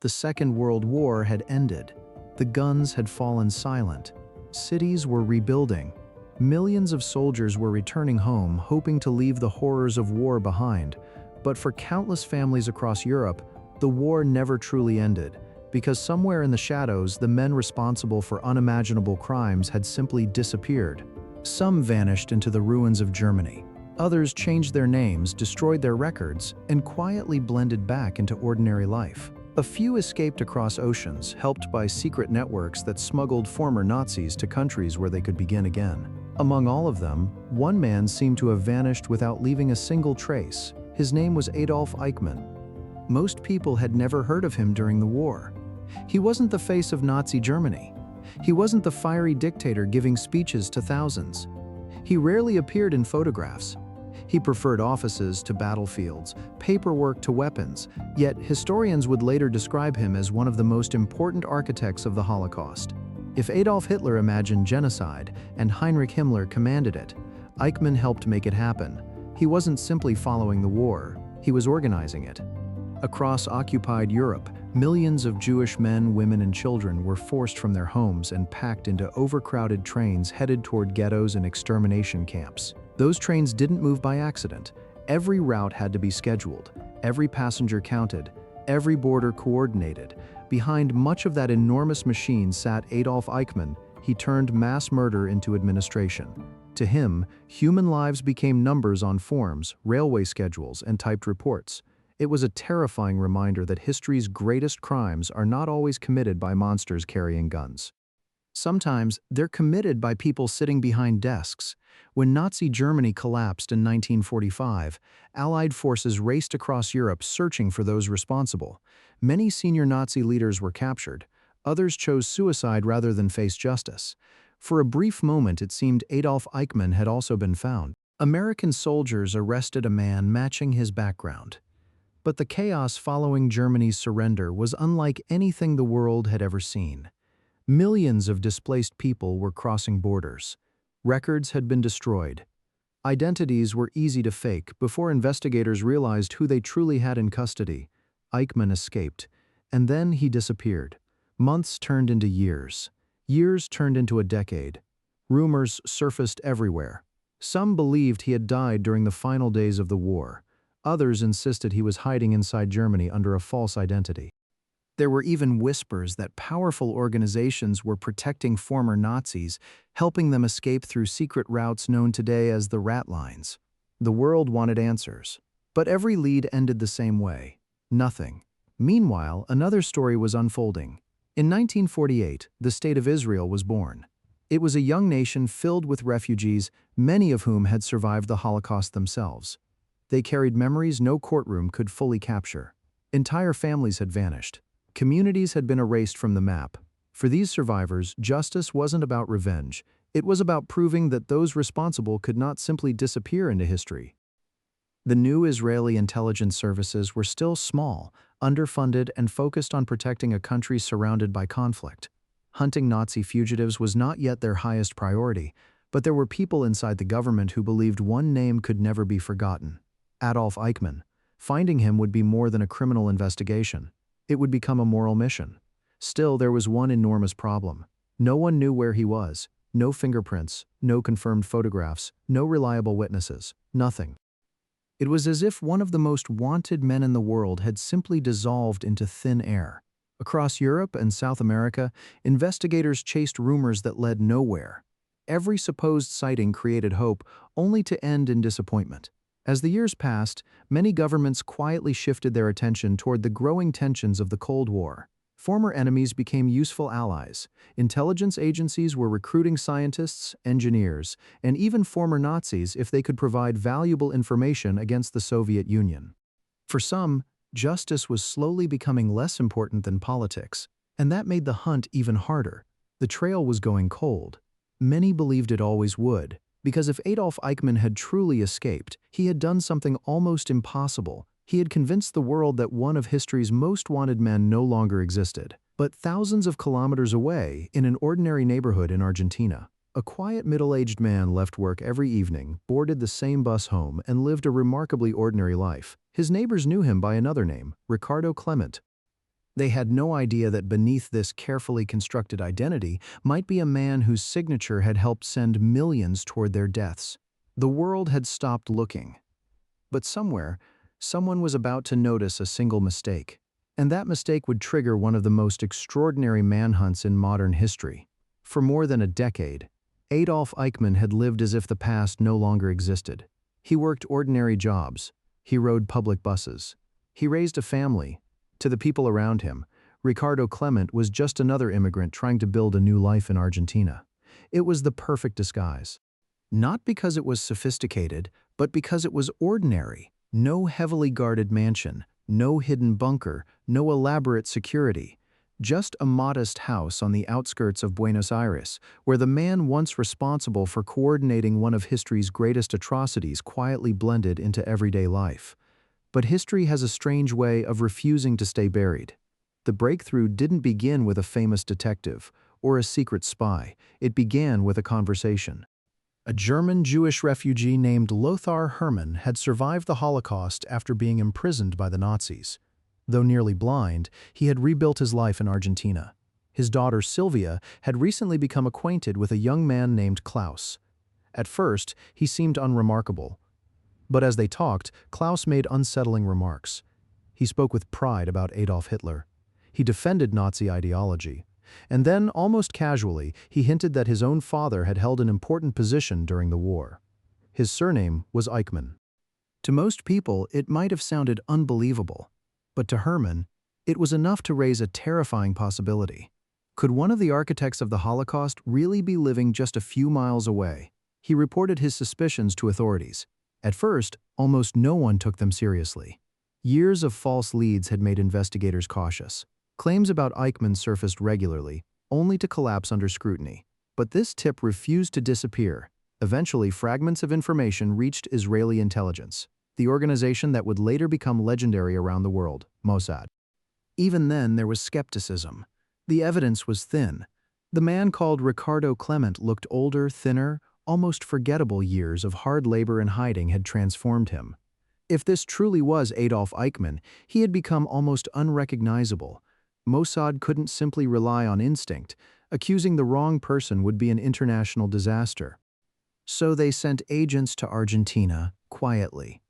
The Second World War had ended. The guns had fallen silent. Cities were rebuilding. Millions of soldiers were returning home, hoping to leave the horrors of war behind. But for countless families across Europe, the war never truly ended, because somewhere in the shadows, the men responsible for unimaginable crimes had simply disappeared. Some vanished into the ruins of Germany. Others changed their names, destroyed their records, and quietly blended back into ordinary life. A few escaped across oceans, helped by secret networks that smuggled former Nazis to countries where they could begin again. Among all of them, one man seemed to have vanished without leaving a single trace. His name was Adolf Eichmann. Most people had never heard of him during the war. He wasn't the face of Nazi Germany. He wasn't the fiery dictator giving speeches to thousands. He rarely appeared in photographs. He preferred offices to battlefields, paperwork to weapons, yet historians would later describe him as one of the most important architects of the Holocaust. If Adolf Hitler imagined genocide and Heinrich Himmler commanded it, Eichmann helped make it happen. He wasn't simply following the war, he was organizing it. Across occupied Europe, millions of Jewish men, women, and children were forced from their homes and packed into overcrowded trains headed toward ghettos and extermination camps. Those trains didn't move by accident. Every route had to be scheduled, every passenger counted, every border coordinated. Behind much of that enormous machine sat Adolf Eichmann. He turned mass murder into administration. To him, human lives became numbers on forms, railway schedules, and typed reports. It was a terrifying reminder that history's greatest crimes are not always committed by monsters carrying guns. Sometimes they're committed by people sitting behind desks. When Nazi Germany collapsed in 1945, Allied forces raced across Europe searching for those responsible. Many senior Nazi leaders were captured. Others chose suicide rather than face justice. For a brief moment, it seemed Adolf Eichmann had also been found. American soldiers arrested a man matching his background. But the chaos following Germany's surrender was unlike anything the world had ever seen. Millions of displaced people were crossing borders. Records had been destroyed. Identities were easy to fake before investigators realized who they truly had in custody. Eichmann escaped, and then he disappeared. Months turned into years. Years turned into a decade. Rumors surfaced everywhere. Some believed he had died during the final days of the war. Others insisted he was hiding inside Germany under a false identity. There were even whispers that powerful organizations were protecting former Nazis, helping them escape through secret routes known today as the ratlines. The world wanted answers. But every lead ended the same way: nothing. Meanwhile, another story was unfolding. In 1948, the State of Israel was born. It was a young nation filled with refugees, many of whom had survived the Holocaust themselves. They carried memories no courtroom could fully capture. Entire families had vanished. Communities had been erased from the map. For these survivors, justice wasn't about revenge. It was about proving that those responsible could not simply disappear into history. The new Israeli intelligence services were still small, underfunded, and focused on protecting a country surrounded by conflict. Hunting Nazi fugitives was not yet their highest priority, but there were people inside the government who believed one name could never be forgotten: Adolf Eichmann. Finding him would be more than a criminal investigation. It would become a moral mission. Still, there was one enormous problem. No one knew where he was. No fingerprints, no confirmed photographs, no reliable witnesses, nothing. It was as if one of the most wanted men in the world had simply dissolved into thin air. Across Europe and South America, investigators chased rumors that led nowhere. Every supposed sighting created hope, only to end in disappointment. As the years passed, many governments quietly shifted their attention toward the growing tensions of the Cold War. Former enemies became useful allies. Intelligence agencies were recruiting scientists, engineers, and even former Nazis if they could provide valuable information against the Soviet Union. For some, justice was slowly becoming less important than politics, and that made the hunt even harder. The trail was going cold. Many believed it always would, because if Adolf Eichmann had truly escaped, he had done something almost impossible. He had convinced the world that one of history's most wanted men no longer existed. But thousands of kilometers away, in an ordinary neighborhood in Argentina, a quiet middle-aged man left work every evening, boarded the same bus home, and lived a remarkably ordinary life. His neighbors knew him by another name, Ricardo Klement. They had no idea that beneath this carefully constructed identity might be a man whose signature had helped send millions toward their deaths. The world had stopped looking. But somewhere, someone was about to notice a single mistake. And that mistake would trigger one of the most extraordinary manhunts in modern history. For more than a decade, Adolf Eichmann had lived as if the past no longer existed. He worked ordinary jobs. He rode public buses. He raised a family. To the people around him, Ricardo Klement was just another immigrant trying to build a new life in Argentina. It was the perfect disguise. Not because it was sophisticated, but because it was ordinary. No heavily guarded mansion, no hidden bunker, no elaborate security. Just a modest house on the outskirts of Buenos Aires, where the man once responsible for coordinating one of history's greatest atrocities quietly blended into everyday life. But history has a strange way of refusing to stay buried. The breakthrough didn't begin with a famous detective or a secret spy. It began with a conversation. A German Jewish refugee named Lothar Hermann had survived the Holocaust after being imprisoned by the Nazis. Though nearly blind, he had rebuilt his life in Argentina. His daughter Sylvia had recently become acquainted with a young man named Klaus. At first, he seemed unremarkable. But as they talked, Klaus made unsettling remarks. He spoke with pride about Adolf Hitler. He defended Nazi ideology. And then, almost casually, he hinted that his own father had held an important position during the war. His surname was Eichmann. To most people, it might have sounded unbelievable. But to Hermann, it was enough to raise a terrifying possibility. Could one of the architects of the Holocaust really be living just a few miles away? He reported his suspicions to authorities. At first, almost no one took them seriously. Years of false leads had made investigators cautious. Claims about Eichmann surfaced regularly, only to collapse under scrutiny. But this tip refused to disappear. Eventually, fragments of information reached Israeli intelligence, the organization that would later become legendary around the world, Mossad. Even then, there was skepticism. The evidence was thin. The man called Ricardo Klement looked older, thinner, almost forgettable. Years of hard labor and hiding had transformed him. If this truly was Adolf Eichmann, he had become almost unrecognizable. Mossad couldn't simply rely on instinct. Accusing the wrong person would be an international disaster. So they sent agents to Argentina, quietly,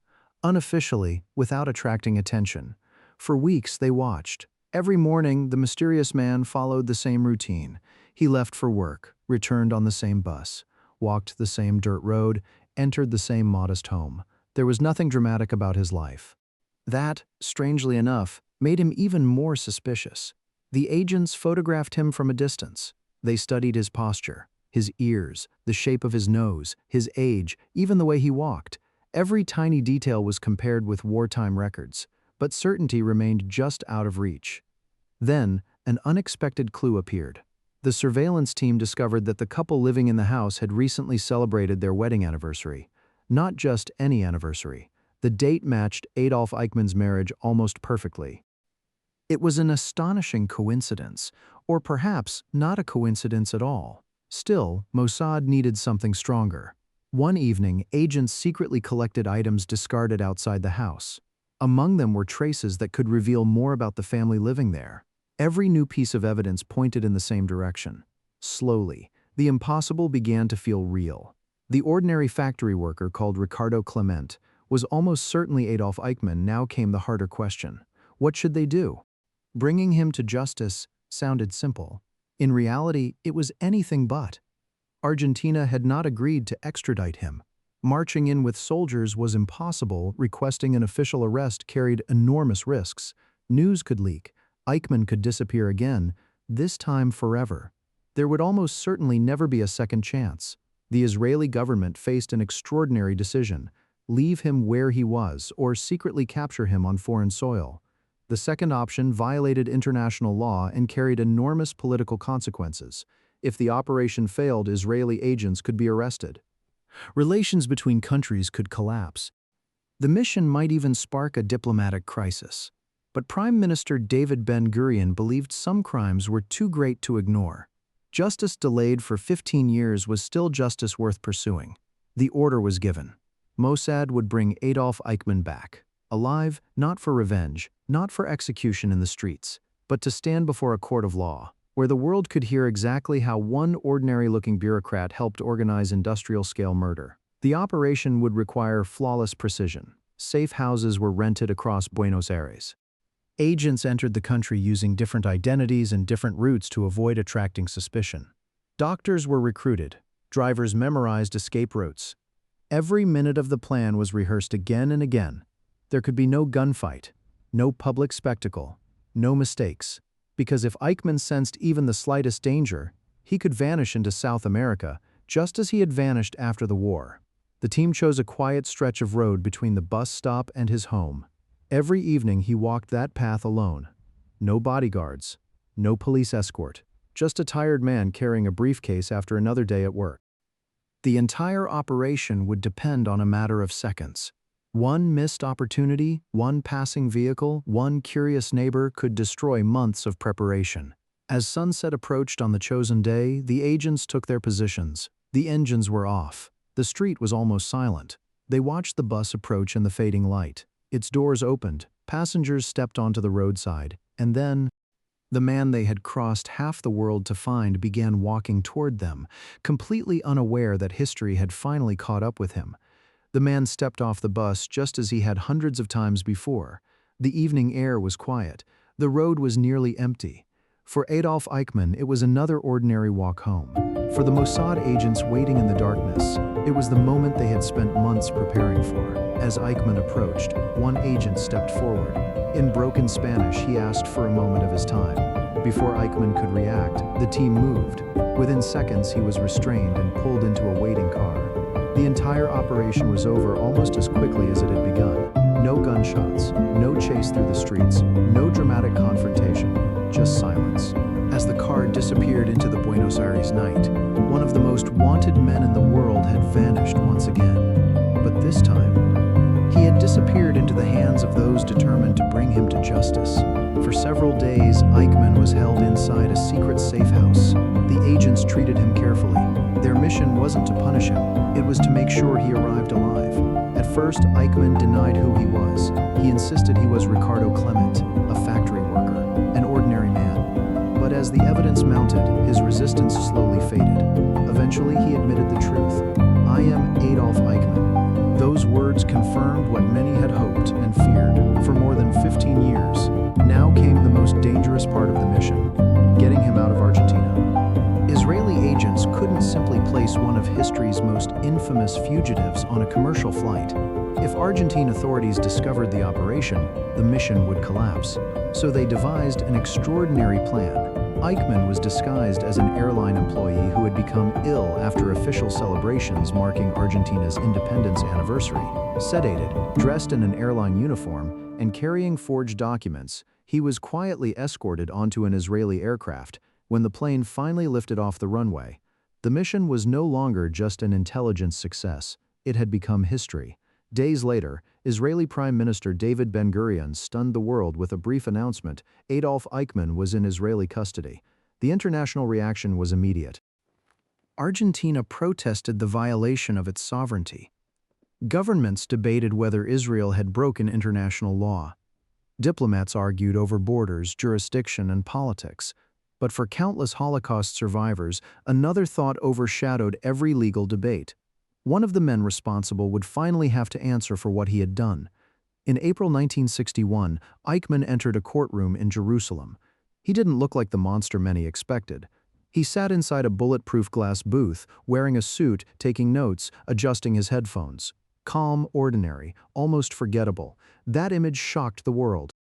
unofficially, without attracting attention. For weeks they watched. Every morning, the mysterious man followed the same routine. He left for work, returned on the same bus, walked the same dirt road, entered the same modest home. There was nothing dramatic about his life. That, strangely enough, made him even more suspicious. The agents photographed him from a distance. They studied his posture, his ears, the shape of his nose, his age, even the way he walked. Every tiny detail was compared with wartime records, but certainty remained just out of reach. Then, an unexpected clue appeared. The surveillance team discovered that the couple living in the house had recently celebrated their wedding anniversary. Not just any anniversary. The date matched Adolf Eichmann's marriage almost perfectly. It was an astonishing coincidence, or perhaps not a coincidence at all. Still, Mossad needed something stronger. One evening, agents secretly collected items discarded outside the house. Among them were traces that could reveal more about the family living there. Every new piece of evidence pointed in the same direction. Slowly, the impossible began to feel real. The ordinary factory worker called Ricardo Klement was almost certainly Adolf Eichmann. Now came the harder question. What should they do? Bringing him to justice sounded simple. In reality, it was anything but. Argentina had not agreed to extradite him. Marching in with soldiers was impossible. Requesting an official arrest carried enormous risks. News could leak. Eichmann could disappear again, this time forever. There would almost certainly never be a second chance. The Israeli government faced an extraordinary decision: leave him where he was or secretly capture him on foreign soil. The second option violated international law and carried enormous political consequences. If the operation failed, Israeli agents could be arrested. Relations between countries could collapse. The mission might even spark a diplomatic crisis. But Prime Minister David Ben-Gurion believed some crimes were too great to ignore. Justice delayed for 15 years was still justice worth pursuing. The order was given. Mossad would bring Adolf Eichmann back. Alive, not for revenge, not for execution in the streets. but to stand before a court of law, where the world could hear exactly how one ordinary-looking bureaucrat helped organize industrial-scale murder. The operation would require flawless precision. Safe houses were rented across Buenos Aires. Agents entered the country using different identities and different routes to avoid attracting suspicion. Doctors were recruited. Drivers memorized escape routes. Every minute of the plan was rehearsed again and again. There could be no gunfight, no public spectacle, no mistakes, because if Eichmann sensed even the slightest danger, he could vanish into South America, just as he had vanished after the war. The team chose a quiet stretch of road between the bus stop and his home. Every evening he walked that path alone. No bodyguards, no police escort, just a tired man carrying a briefcase after another day at work. The entire operation would depend on a matter of seconds. One missed opportunity, one passing vehicle, one curious neighbor could destroy months of preparation. As sunset approached on the chosen day, the agents took their positions. The engines were off. The street was almost silent. They watched the bus approach in the fading light. Its doors opened, passengers stepped onto the roadside, and then the man they had crossed half the world to find began walking toward them, completely unaware that history had finally caught up with him. The man stepped off the bus just as he had hundreds of times before. The evening air was quiet. The road was nearly empty. For Adolf Eichmann, it was another ordinary walk home. For the Mossad agents waiting in the darkness, it was the moment they had spent months preparing for. As Eichmann approached, one agent stepped forward. In broken Spanish, he asked for a moment of his time. Before Eichmann could react, the team moved. Within seconds, he was restrained and pulled into a waiting car. The entire operation was over almost as quickly as it had begun. No gunshots, no chase through the streets, no dramatic confrontation, just silence. As the car disappeared into the Buenos Aires night, one of the most wanted men in the world had vanished once again. But this time, he had disappeared into the hands of those determined to bring him to justice. For several days, Eichmann was held inside a secret safe house. The agents treated him carefully. Their mission wasn't to punish him, it was to make sure he arrived alive. At first, Eichmann denied who he was. He insisted he was Ricardo Klement, a factory worker, an ordinary man. But as the evidence mounted, his resistance slowly faded. Eventually, he admitted the truth. "I am Adolf Eichmann." Those words confirmed what many had hoped and feared. For more than 15 years, now came the most dangerous part of the mission, getting him out of Argentina. Israeli agents couldn't simply place one of history's most infamous fugitives on a commercial flight. If Argentine authorities discovered the operation, the mission would collapse. So they devised an extraordinary plan. Eichmann was disguised as an airline employee who had become ill after official celebrations marking Argentina's independence anniversary. Sedated, dressed in an airline uniform, and carrying forged documents, he was quietly escorted onto an Israeli aircraft. When the plane finally lifted off the runway, the mission was no longer just an intelligence success. It had become history. Days later, Israeli Prime Minister David Ben-Gurion stunned the world with a brief announcement: Adolf Eichmann was in Israeli custody. The international reaction was immediate. Argentina protested the violation of its sovereignty. Governments debated whether Israel had broken international law. Diplomats argued over borders, jurisdiction, and politics. But for countless Holocaust survivors, another thought overshadowed every legal debate. One of the men responsible would finally have to answer for what he had done. In April 1961, Eichmann entered a courtroom in Jerusalem. He didn't look like the monster many expected. He sat inside a bulletproof glass booth, wearing a suit, taking notes, adjusting his headphones. Calm, ordinary, almost forgettable. That image shocked the world.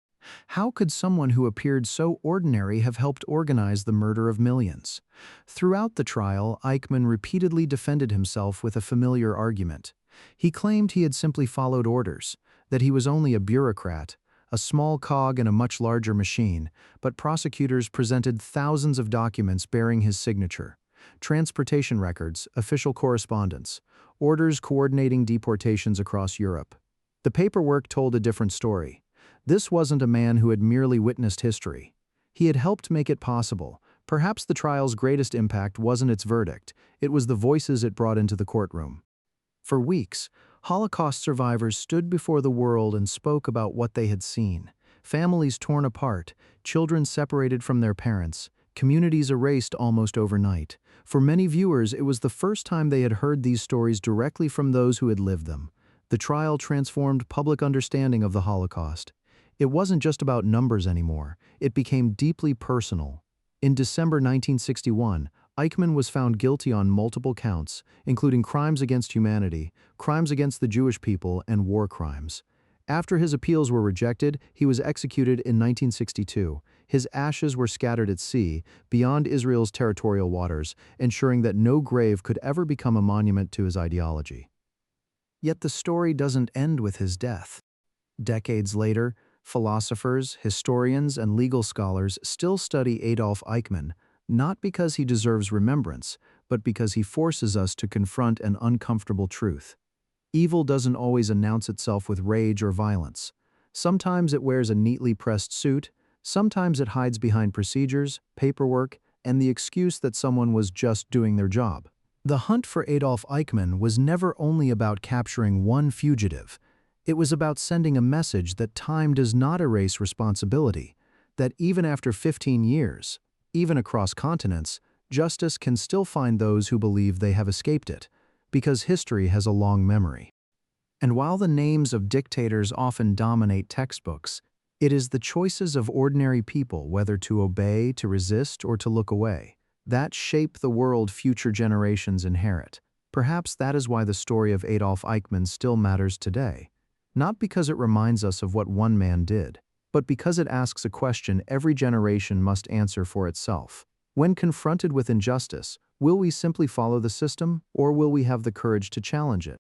How could someone who appeared so ordinary have helped organize the murder of millions? Throughout the trial, Eichmann repeatedly defended himself with a familiar argument. He claimed he had simply followed orders, that he was only a bureaucrat, a small cog in a much larger machine, but prosecutors presented thousands of documents bearing his signature. Transportation records, official correspondence, orders coordinating deportations across Europe. The paperwork told a different story. This wasn't a man who had merely witnessed history. He had helped make it possible. Perhaps the trial's greatest impact wasn't its verdict, it was the voices it brought into the courtroom. For weeks, Holocaust survivors stood before the world and spoke about what they had seen. families torn apart, children separated from their parents, communities erased almost overnight. For many viewers, it was the first time they had heard these stories directly from those who had lived them. The trial transformed public understanding of the Holocaust. It wasn't just about numbers anymore, it became deeply personal. In December 1961, Eichmann was found guilty on multiple counts, including crimes against humanity, crimes against the Jewish people, and war crimes. After his appeals were rejected, he was executed in 1962. His ashes were scattered at sea, beyond Israel's territorial waters, ensuring that no grave could ever become a monument to his ideology. Yet the story doesn't end with his death. Decades later, philosophers, historians, and legal scholars still study Adolf Eichmann, not because he deserves remembrance, but because he forces us to confront an uncomfortable truth. Evil doesn't always announce itself with rage or violence. Sometimes it wears a neatly pressed suit, sometimes it hides behind procedures, paperwork, and the excuse that someone was just doing their job. The hunt for Adolf Eichmann was never only about capturing one fugitive. It was about sending a message that time does not erase responsibility, that even after 15 years, even across continents, justice can still find those who believe they have escaped it, because history has a long memory. And while the names of dictators often dominate textbooks, it is the choices of ordinary people, whether to obey, to resist, or to look away, that shape the world future generations inherit. Perhaps that is why the story of Adolf Eichmann still matters today. Not because it reminds us of what one man did, but because it asks a question every generation must answer for itself. When confronted with injustice, will we simply follow the system, or will we have the courage to challenge it?